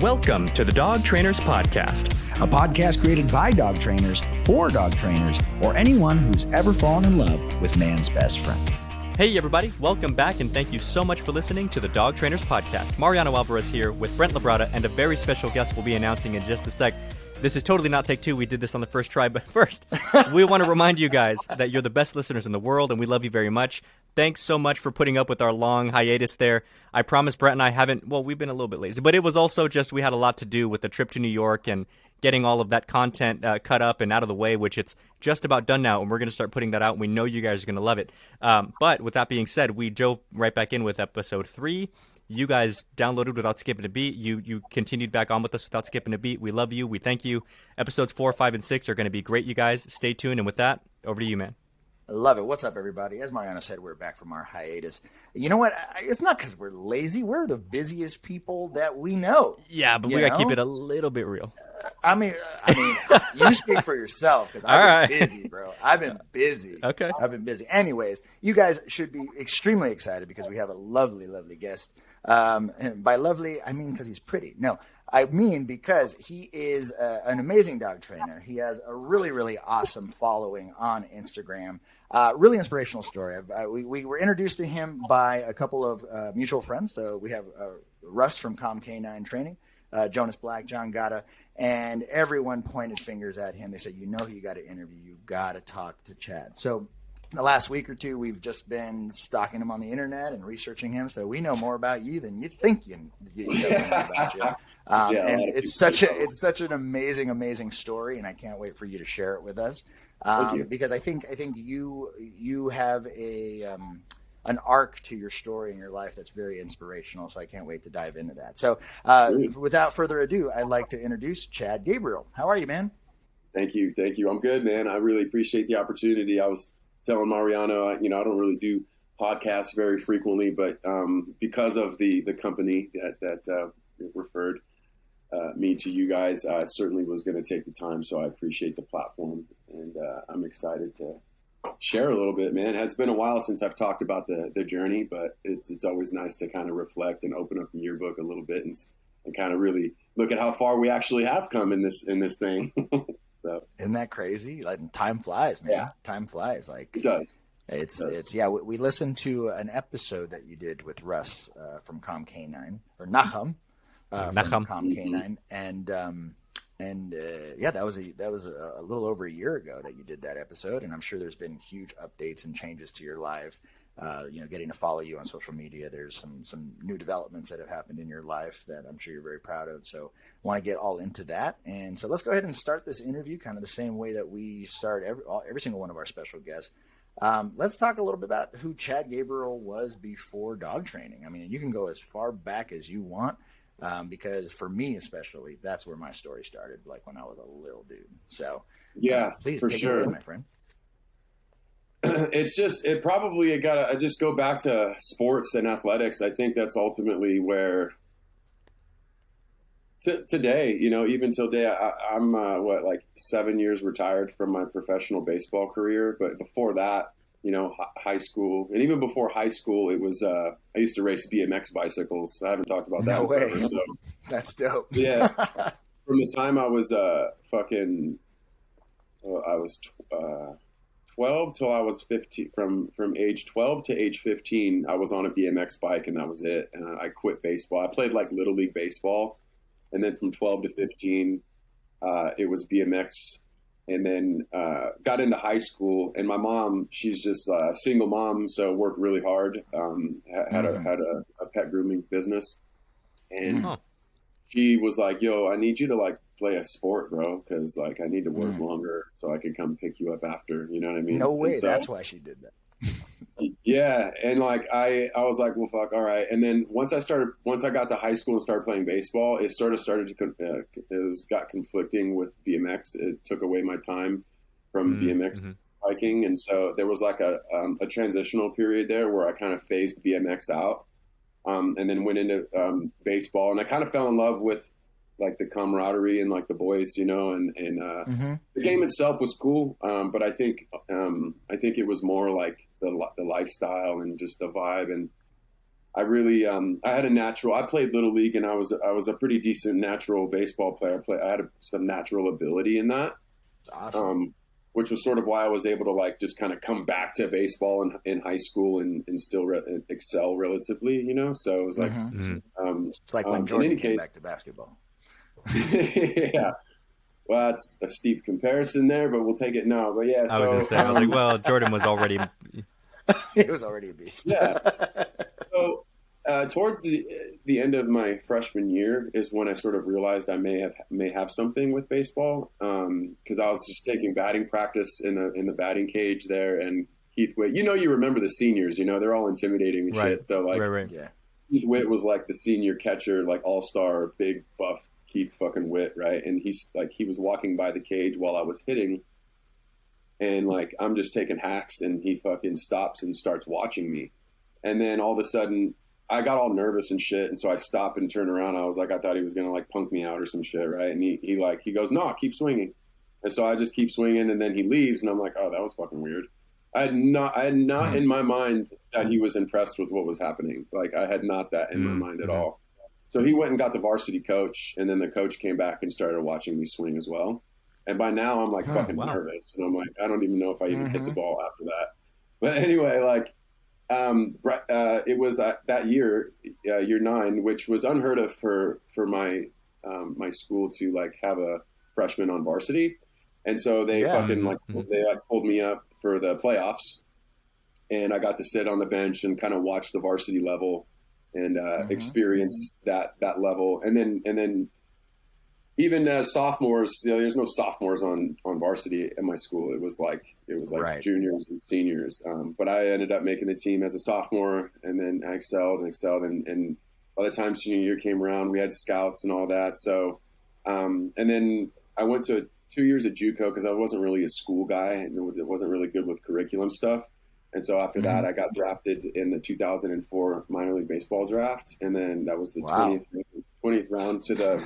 Welcome to the Dog Trainers Podcast, a podcast created by dog trainers for dog trainers or anyone who's ever fallen in love with man's best friend. Hey everybody, welcome back and thank you so much for listening to the Dog Trainers Podcast. Mariano Alvarez here with Brent LaBrada and a very special guest we'll be announcing in just a sec. This is totally not take two. We did this on the first try, but first, we want to remind you guys that you're the best listeners in the world and we love you very much. Thanks so much for putting up with our long hiatus there. I promise Brent and I haven't, well, we've been a little bit lazy, but it was also just we had a lot to do with the trip to New York and getting all of that content cut up and out of the way, which it's just about done now, and we're going to start putting that out, and we know you guys are going to love it. But with that being said, we dove right back in with episode 3. You guys downloaded without skipping a beat. You continued back on with us without skipping a beat. We love you. We thank you. Episodes 4, 5, and 6 are going to be great, you guys. Stay tuned, and with that, over to you, man. I love it. What's up, everybody? As Mariano said, we're back from our hiatus. You know what? It's not because we're lazy. We're the busiest people that we know. Yeah, but we got to keep it a little bit real. I mean, you speak for yourself because I've been busy, bro. I've been busy. Okay. I've been busy. Anyways, you guys should be extremely excited because we have a lovely, lovely guest. And by lovely, I mean because he's pretty. No, I mean because he is an amazing dog trainer. He has a really, really awesome following on Instagram. Really inspirational story. We were introduced to him by a couple of mutual friends. So we have Russ from Calm Canine Training, Jonas Black, John Gata, and everyone pointed fingers at him. They said, you know who you got to interview. You got to talk to Chad. So in the last week or two, we've just been stalking him on the internet and researching him. So we know more about you than you think you know about you. And it's such an amazing story, and I can't wait for you to share it with us. Because I think you have an arc to your story in your life that's very inspirational. So I can't wait to dive into that. So without further ado, I'd like to introduce Chad Gabriel. How are you, man? Thank you. I'm good, man. I really appreciate the opportunity. I was telling Mariano, I don't really do podcasts very frequently, but because of the company that referred me to you guys, I certainly was going to take the time. So I appreciate the platform, and I'm excited to share a little bit, man. It's been a while since I've talked about the journey, but it's always nice to kind of reflect and open up the yearbook a little bit and kind of really look at how far we actually have come in this thing. So isn't that crazy? Like time flies, man. Yeah. Time flies. Like it does. It's we listened to an episode that you did with Russ from Calm Canine or Nahum from Calm Canine, and that was a little over a year ago that you did that episode, and I'm sure there's been huge updates and changes to your life. Getting to follow you on social media. There's some new developments that have happened in your life that I'm sure you're very proud of. So I want to get all into that. And so let's go ahead and start this interview kind of the same way that we start every single one of our special guests. Let's talk a little bit about who Chad Gabriel was before dog training. I mean, you can go as far back as you want, because for me especially, that's where my story started, like when I was a little dude. So please take it away, my friend. I just go back to sports and athletics. I think that's ultimately where today, even till today, I'm 7 years retired from my professional baseball career. But before that, high school, and even before high school, it was, I used to race BMX bicycles. I haven't talked about that. No way. Forever, so. That's dope. Yeah. From the time I was, I was 12 till I was 15. From age 12 to age 15, I was on a BMX bike, and that was it. And I quit baseball. I played like Little League baseball, and then from 12 to 15, it was BMX. And then got into high school. And my mom, she's just a single mom, so worked really hard. Had a pet grooming business, and she was like, "Yo, I need you to like play a sport, bro, because like I need to work longer so I can come pick you up after." You know what I mean? No way. So, that's why she did that. Yeah, and like I was like, well, fuck, all right. And then once I got to high school and started playing baseball, it got conflicting with BMX. It took away my time from BMX biking, and so there was like a transitional period there where I kind of phased BMX out, and then went into baseball, and I kind of fell in love with like the camaraderie and like the boys, and the game itself was cool, but I think it was more like the lifestyle and just the vibe. And I really, I had a natural. I played little league, and I was a pretty decent natural baseball player. I had some natural ability in that. That's awesome. Which was sort of why I was able to like just kind of come back to baseball in high school and still excel relatively, you know. So it was like, it's like when Jordan came back to basketball. Yeah. Well, that's a steep comparison there, but we'll take it now. But yeah, so I was gonna say, I was like, well, Jordan was already. He was already a beast. Yeah. So towards the end of my freshman year is when I sort of realized I may have something with baseball, because I was just taking batting practice in the batting cage there, and Keith Witt. You know, you remember the seniors. You know, they're all intimidating and shit. So like, yeah. Keith Witt was like the senior catcher, like all-star, big buff Keith fucking Witt, right? And he's like, he was walking by the cage while I was hitting, and like I'm just taking hacks, and he fucking stops and starts watching me, and then all of a sudden I got all nervous and shit, and so I stopped and turned around. I was like, I thought he was gonna like punk me out or some shit, right? And he goes, no, keep swinging, and so I just keep swinging, and then he leaves, and I'm like, oh, that was fucking weird. I had not in my mind that he was impressed with what was happening. Like I had not that in my mind at all. So he went and got the varsity coach, and then the coach came back and started watching me swing as well. And by now I'm like fucking nervous, and I'm like, I don't even know if I even hit the ball after that. But anyway, like it was that year, year 9, which was unheard of for my my school to like have a freshman on varsity, and so they they pulled me up for the playoffs, and I got to sit on the bench and kind of watch the varsity level and experience that level, and then even as sophomores, you know, there's no sophomores on varsity at my school. It was like juniors and seniors. But I ended up making the team as a sophomore, and then I excelled. And by the time senior year came around, we had scouts and all that. So, and then I went to 2 years at JUCO because I wasn't really a school guy, and it wasn't really good with curriculum stuff. And so after that, I got drafted in the 2004 minor league baseball draft, and then that was the 20th round to the.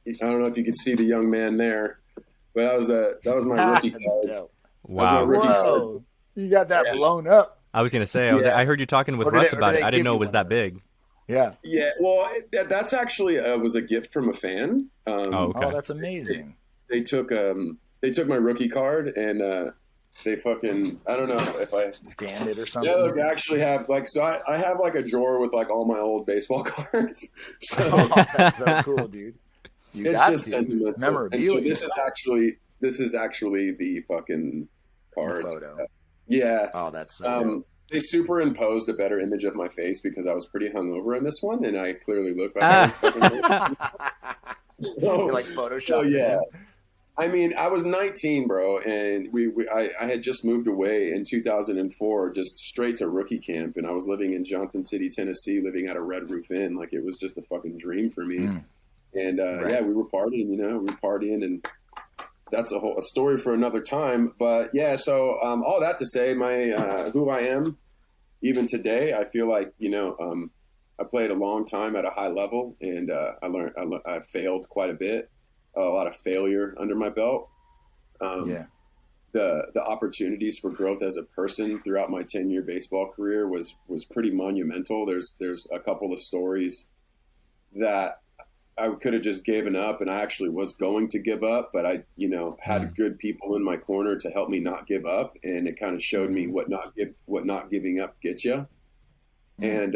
I don't know if you could see the young man there, but that was my rookie card. Wow! Whoa. You got that blown up. I was gonna say, I heard you talking with Russ about it. I didn't know it was that big. Yeah. Yeah. Well, that's actually was a gift from a fan. Oh, that's amazing. They took my rookie card, and they fucking, I don't know if I scanned it or something. Yeah, look, I actually have I have like a drawer with like all my old baseball cards. So, that's so cool, dude. It's just sentimental. It's memorabilia. And so this is actually the fucking card. The photo. Yeah. Oh, that's so dope. They superimposed a better image of my face because I was pretty hungover in this one, and I clearly look like I was fucking You're like Photoshop. Yeah. I mean, I was 19, bro, and I had just moved away in 2004, just straight to rookie camp, and I was living in Johnson City, Tennessee, living at a Red Roof Inn. Like, it was just a fucking dream for me. And yeah, we were partying, and that's a story for another time. But yeah, so all that to say, my who I am, even today, I feel like, you know, I played a long time at a high level, and I failed quite a bit, a lot of failure under my belt. The opportunities for growth as a person throughout my 10-year baseball career was pretty monumental. There's a couple of stories that I could have just given up, and I actually was going to give up, but I, you know, had good people in my corner to help me not give up, and it kind of showed me what not giving up gets you. And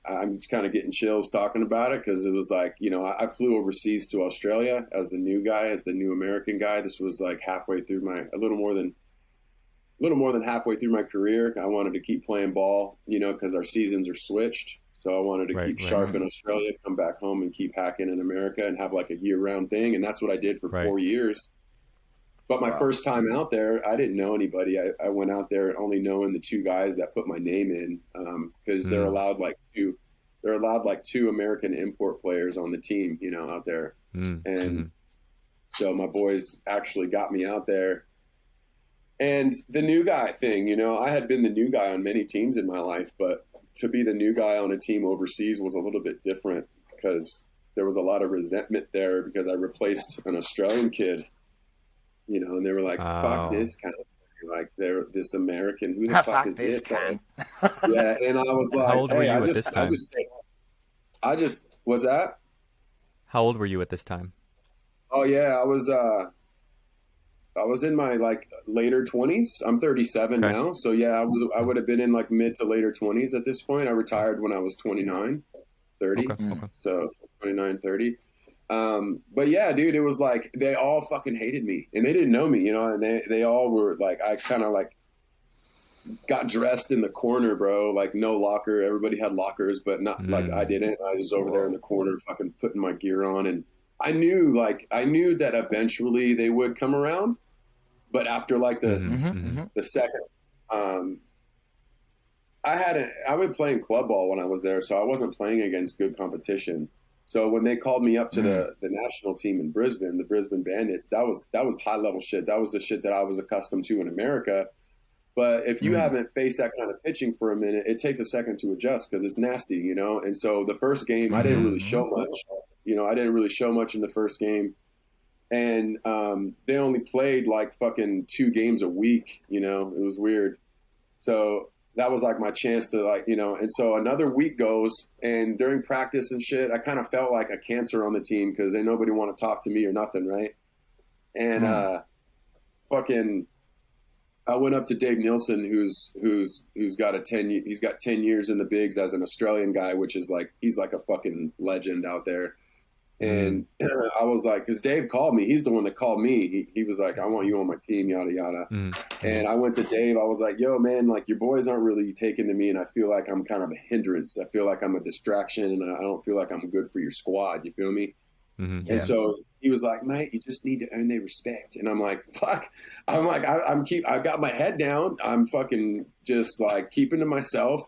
I'm just kind of getting chills talking about it because it was like, you know, I flew overseas to Australia as the new American guy. This was like halfway through a little more than halfway through my career. I wanted to keep playing ball, you know, because our seasons are switched. So I wanted to keep sharp in Australia, come back home and keep hacking in America and have like a year-round thing. And that's what I did for 4 years. But my first time out there, I didn't know anybody. I went out there only knowing the 2 guys that put my name in because they're allowed like 2 American import players on the team, you know, out there. And so my boys actually got me out there. And the new guy thing, you know, I had been the new guy on many teams in my life, but to be the new guy on a team overseas was a little bit different because there was a lot of resentment there because I replaced an Australian kid, you know, and they were like, fuck this kind of thing. like they're this American. Who the Fuck fuck is this this? guy. Yeah, and I was like, How old were hey, you at this time? I just was that. How old were you at this time? Oh yeah, I was in my like later 20s. I'm 37 Okay. now. So yeah, I would have been in like mid to later 20s at this point. I retired when I was 29, 30. Okay. Okay. So 29, 30. But yeah, dude, it was like they all fucking hated me and they didn't know me, you know, and they all were like, I kind of like got dressed in the corner, bro, like no locker. Everybody had lockers, but not like I didn't. I was over there in the corner fucking putting my gear on, and I knew that eventually they would come around. But after like the second, I would play in club ball when I was there, so I wasn't playing against good competition. So when they called me up to the national team in Brisbane, the Brisbane Bandits, that was high level shit. That was the shit that I was accustomed to in America. But if you haven't faced that kind of pitching for a minute, it takes a second to adjust because it's nasty, you know. And so the first game, I didn't really show much. You know, I didn't really show much in the first game. And they only played like fucking 2 games a week, you know. It was weird. So that was like my chance to like, you know. And so another week goes, and during practice and shit, I kind of felt like a cancer on the team because ain't nobody want to talk to me or nothing, right? And fucking, I went up to Dave Nielsen, who's got 10 years in the bigs as an Australian guy, which is like he's like a fucking legend out there. And I was like, because Dave called me, he's the one that called me. He was like, I want you on my team, yada yada. And I went to Dave. I was like, yo, man, like your boys aren't really taking to me, and I feel like I'm kind of a hindrance. I feel like I'm a distraction, and I don't feel like I'm good for your squad. You feel me? And so he was like, mate, you just need to earn their respect. And I'm like, fuck. I'm like, I got my head down. I'm fucking just like keeping to myself.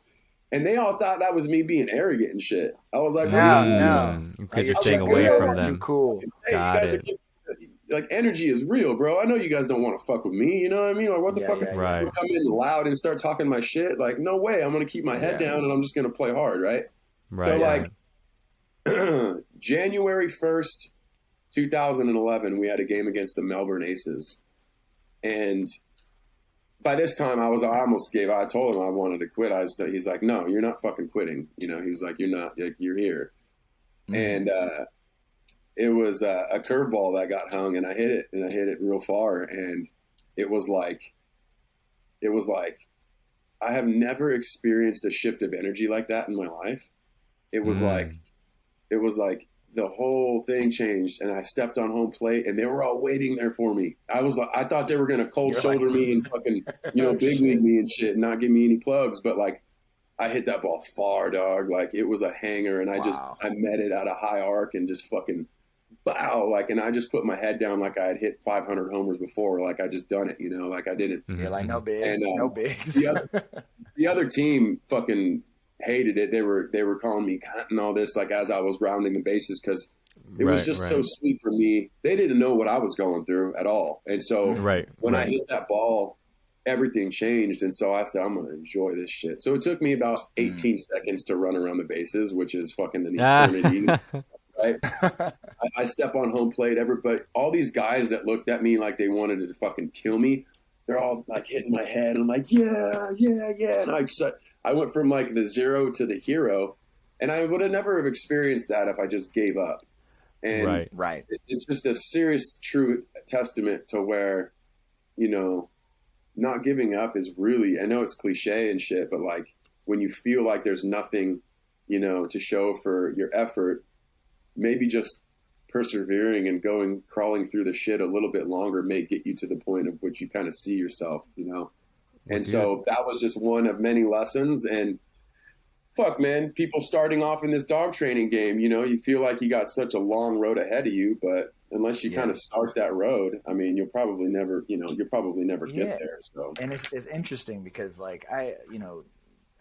And they all thought that was me being arrogant and shit. I was like, no. Because you're staying away from them. Too cool. Hey, you guys like energy is real, bro. I know you guys don't want to fuck with me. You know what I mean? Like, what the fuck? Right. You come in loud and start talking my shit. Like, no way. I'm going to keep my head down and I'm just going to play hard, right? So like January 1st, 2011, we had a game against the Melbourne Aces. And by this time I almost gave, I told him I wanted to quit. He's like, no, you're not fucking quitting. You know, he was like, you're not, like, you're here. And, it was a curveball that got hung and I hit it real far. And it was like, I have never experienced a shift of energy like that in my life. It was like the whole thing changed, and I stepped on home plate, and they were all waiting there for me. I thought they were going to cold shoulder me and fucking, you know, big league me and shit, and not give me any plugs. But like, I hit that ball far, dog. Like it was a hanger, and I met it at a high arc and just fucking bow. Like, and I just put my head down like I had hit 500 homers before. Like I just done it, you know, like I didn't. You're like, no big, and, no bigs. The other team fucking hated it. They were calling me cunt and all this, like as I was rounding the bases, because it was just so sweet for me. They didn't know what I was going through at all. And so when I hit that ball, everything changed. And so I said, I'm going to enjoy this shit. So it took me about 18 seconds to run around the bases, which is fucking an eternity. Right? I step on home plate. Everybody, all these guys that looked at me like they wanted to fucking kill me, they're all like hitting my head. And I'm like, yeah. And I went from like the zero to the hero, and I would have never have experienced that if I just gave up. And it's just a serious, true testament to where, you know, not giving up is really, I know it's cliche and shit, but like when you feel like there's nothing, you know, to show for your effort, maybe just persevering and crawling through the shit a little bit longer may get you to the point of which you kind of see yourself, you know? And so that was just one of many lessons. And fuck, man, people starting off in this dog training game, you know, you feel like you got such a long road ahead of you, but unless you kind of start that road, I mean, you'll probably never get there. So, and it's interesting because like I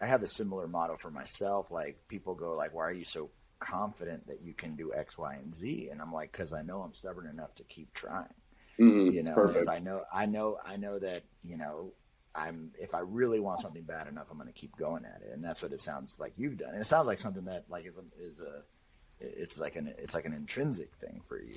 have a similar motto for myself. Like people go like, why are you so confident that you can do X, Y, and Z? And I'm like, cause I know I'm stubborn enough to keep trying, you know, because I know that, you know, if I really want something bad enough, I'm going to keep going at it. And that's what it sounds like you've done. And it sounds like something that like it's like an intrinsic thing for you.